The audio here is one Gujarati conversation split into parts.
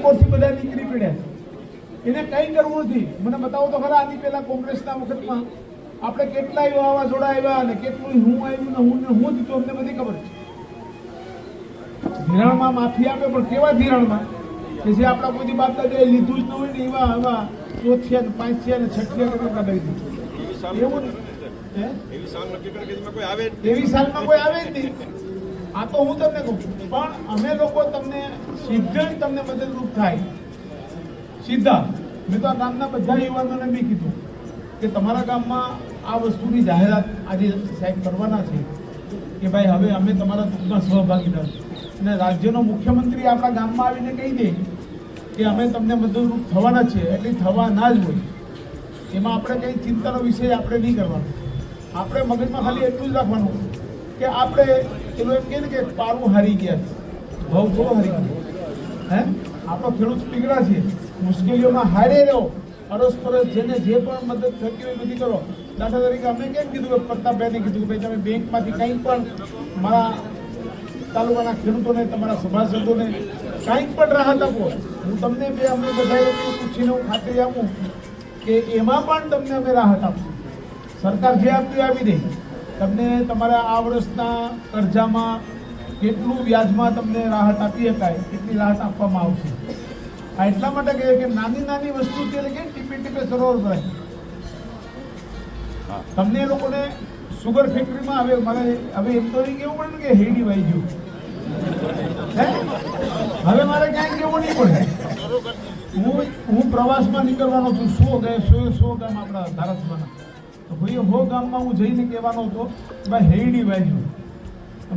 એરપોર્ટથી બધા નીકળી પડ્યા. એને કંઈ કરવું નથી. મને બતાવો તો ખરા, આની પહેલા કોંગ્રેસના વખતમાં આપણે કેટલા એવા વાવાઝોડા આવ્યા અને કેટલું હું આવ્યું ને હું દીધું અમને બધી ખબર છે. ધિરાણમાં માફી આપે, પણ કેવા ધિરાણમાં કે જે આપણા કોઈ બાપ દાદાએ લીધું જ ન હોય ને એવા એવા ચોથિયા ને પાંચિયા ને છઠિયા ને કાઢી દીધું. એવું એવી સાલમાં કોઈ આવે જ નહીં. આ તો હું તમને કહું, પણ અમે લોકો તમને સીધા જ તમને મદદરૂપ થાય. સીધા મેં તો આ ગામના બધા યુવાનોને બી કીધું કે તમારા ગામમાં આ વસ્તુની જાહેરાત આજે સાહેબ કરવાના છે કે ભાઈ હવે અમે તમારા દુઃખમાં સહભાગીદાર, અને રાજ્યનો મુખ્યમંત્રી આપણા ગામમાં આવીને કહી દે કે અમે તમને મદદરૂપ થવાના છે, એટલે થવા ના જ હોય. એમાં આપણે કંઈ ચિંતાનો વિષય આપણે નહીં કરવાનો. આપણે મગજમાં ખાલી એટલું જ રાખવાનું કે આપણે પેલું એમ કહે ને કે પારું હારી ગયા, ભાવ થોડો હારી ગયો. હે આપણો ખેડૂત પીગળા છે, મુશ્કેલીઓમાં હારે રહ્યો, અરસપરસ જેને જે પણ મદદ થતી હોય બધી કરો. દાખલા તરીકે અમે કેમ કીધું કે પ્રતાપભાઈને કીધું કે ભાઈ તમે બેંકમાંથી કંઈ પણ મારા તાલુકાના ખેડૂતોને, તમારા સભાસદોને કંઈક પણ રાહત આપો. હું તમને બે અમે બધા પૂછીને હું ખાતરી આપું કે એમાં પણ તમને અમે રાહત આપશું. સરકાર જે આપતી આવી દે. તમને તમારા આ વર્ષના કરજામાં કેટલું વ્યાજમાં તમને રાહત આપી શકાય એટલી રાહત આપવામાં આવશે. આ એટલા માટે કહે કે નાની નાની વસ્તુ છે કે ટીપે ટીપે સરોવર ભરાય. તમને એ લોકોને સુગર ફેક્ટરીમાં હવે મારે હવે એમ તો નહીં કેવું પડે કે હેડી વાઈ ગયું. હવે મારે ક્યાંય કેવું નહીં પડે. હું પ્રવાસમાં નીકળવાનો છું 100 ગામ આપણા ધારાસભાના. તો ભાઈ 100 ગામમાં હું જઈને કહેવાનો હતો કે ભાઈ હેડી વાઈ ગયું.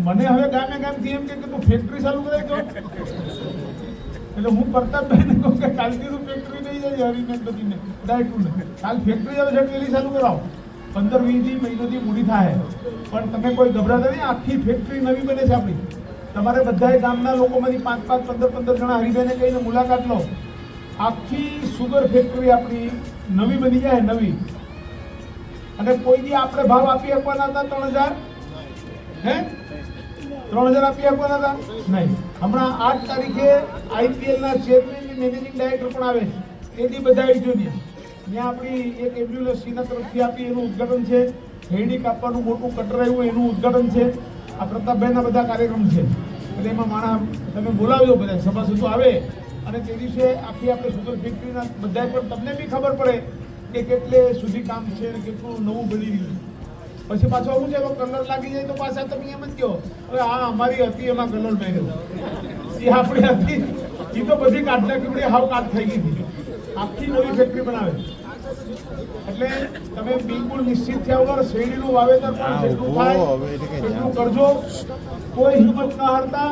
મને હવે ગામે ગામથી એમ કે તું ફેક્ટરી ચાલુ કરાવી દો. એટલે હું પ્રતાપભાઈને કહું કે કાલથી તું ફેક્ટરી નહીં જાય હરીને બધીને ડાયટુને કાલ ફેક્ટરી આવે છે પેલી ચાલુ કરાવો. 15-20 મહિનોથી મૂડી થાય, પણ તમે કોઈ ગભરાતા નહીં. આખી ફેક્ટરી નવી બને છે આપણી. તમારે બધાએ ગામના લોકોમાંથી 5-5, 15-15 જણા હરીભાઈને કહીને મુલાકાત લો. આખી સુગર ફેક્ટરી આપણી નવી બની જાય, નવી. અને કોઈ દી આપણે ભાવ આપી આપવાના હતા 3000, હે 3000 આપી આપવાના હતા નહીં. હમણાં 8 તારીખે IPLના ચેરમેન મેનેજિંગ ડાયરેક્ટર પણ આવે છે. એથી બધા આવજો ત્યાં આપણી એક એમ્બ્યુલન્સના તરફથી આપી એનું ઉદઘાટન છે. હેડી કાપવાનું મોટું કટર આવ્યું એનું ઉદઘાટન છે. આ પ્રતાપભાઈના બધા કાર્યક્રમ છે. એટલે એમાં માણસ તમે બોલાવજો, બધા સભાસદો આવે અને તે દિવસે આખી આપણે સુગર ફેક્ટરીના બધાએ પણ તમને બી ખબર પડે કે કેટલે સુધી કામ છે અને કેટલું નવું બની રહ્યું છે. પછી પાછો શું છે કલર લાગી જાય તો પાછા તમે એમ જ કહો હવે આ અમારી હતી એમાં કલર પહેર્યો, એ આપણી હતી, એ તો બધી કાઢના કીમડી હાવ કાઢ થઈ ગઈ હતી. આખી નવી ફેક્ટરી બનાવે. એટલે તમે બિલકુલ નિશ્ચિત થયા વગર શેરડીનું વાવેતર પણ જેટલું થાય એટલું કરજો. કોઈ હિંમત ન હારતા.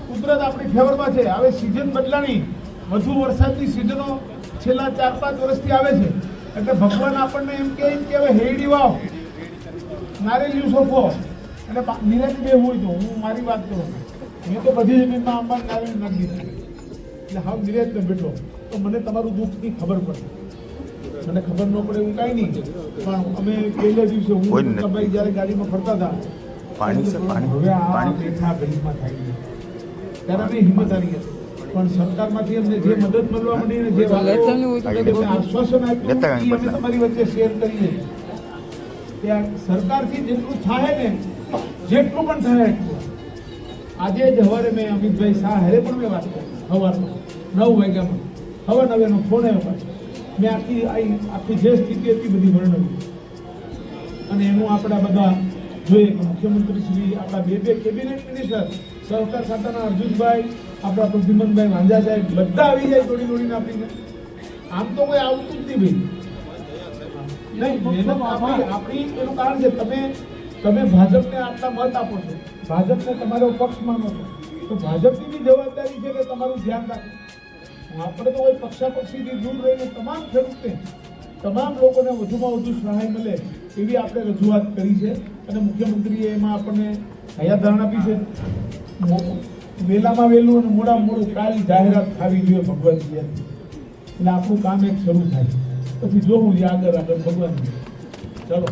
કુદરત આપણી ફેવરમાં છે. હવે સિઝન બદલાણી, વધુ વરસાદની સિઝનો છેલ્લા 4-5 વર્ષથી આવે છે. એટલે ભગવાન આપણને એમ કે હવે હેરડી વાવ, નારેલિયું સોંપો અને નિરાશ બે હોય. તો હું મારી વાત કરું, મેં તો બધી જમીનમાં આંબા નારેલું નાખી દીધું. એટલે હાવ નિરાશ બેઠો. તો મને તમારું દુઃખની ખબર પડે. મને ખબર ન પડે એવું કાંઈ નહીં, પણ અમે પહેલે દિવસે હું ભાઈ જ્યારે ગાડીમાં ફરતા હતા હવે આ બેઠા ગરીબમાં થાય ત્યારે અમે હિંમત હારી હતી. પણ સરકારમાંથી અમને જે મદદ મળવા મળી ને જે આશ્વાસન આપ્યું એ અમે તમારી વચ્ચે શેર કરીએ. ત્યાં સરકારથી જેટલું થાય ને, જેટલું પણ થાય એટલું. આજે જ સવારે મેં અમિતભાઈ શાહ હારે પણ મેં વાત કરી. સવારમાં 9 વાગ્યામાં 9:15 ફોન આવ્યો પાછો. મેં આખી જે સ્થિતિ હતી બધી વર્ણવી. અને એનું આપણા બધા જોઈએ કે મુખ્યમંત્રી શ્રી, આપણા બે કેબિનેટ મિનિસ્ટર, સહકાર ખાતાના અર્જુનભાઈ, આપણા પ્રદ્યુમનભાઈ વાંઝા સાહેબ બધા આવી જાય દોડીને આપીને. આમ તો કોઈ આવતું જ નહીં ભાઈ. નહીં, આપણી એનું કારણ છે તમે ભાજપને આટલા મત આપો છો, ભાજપને તમારો પક્ષ માનો છો, તો ભાજપની બી જવાબદારી છે કે તમારું ધ્યાન રાખે. આપણે તો કોઈ પક્ષાપક્ષીથી દૂર રહીને તમામ ખેડૂતને, તમામ લોકોને વધુમાં વધુ સહાય મળે એવી આપણે રજૂઆત કરી છે. અને મુખ્યમંત્રીએ એમાં આપણને હયાધારણ આપી છે. વહેલામાં વહેલું અને મોડામાં મોડું કાલ જાહેરાત થવી જોઈએ ભગવાનજી. એટલે આપણું કામ એક શરૂ થાય, પછી જોવું આગળ ભગવાન. ચલો.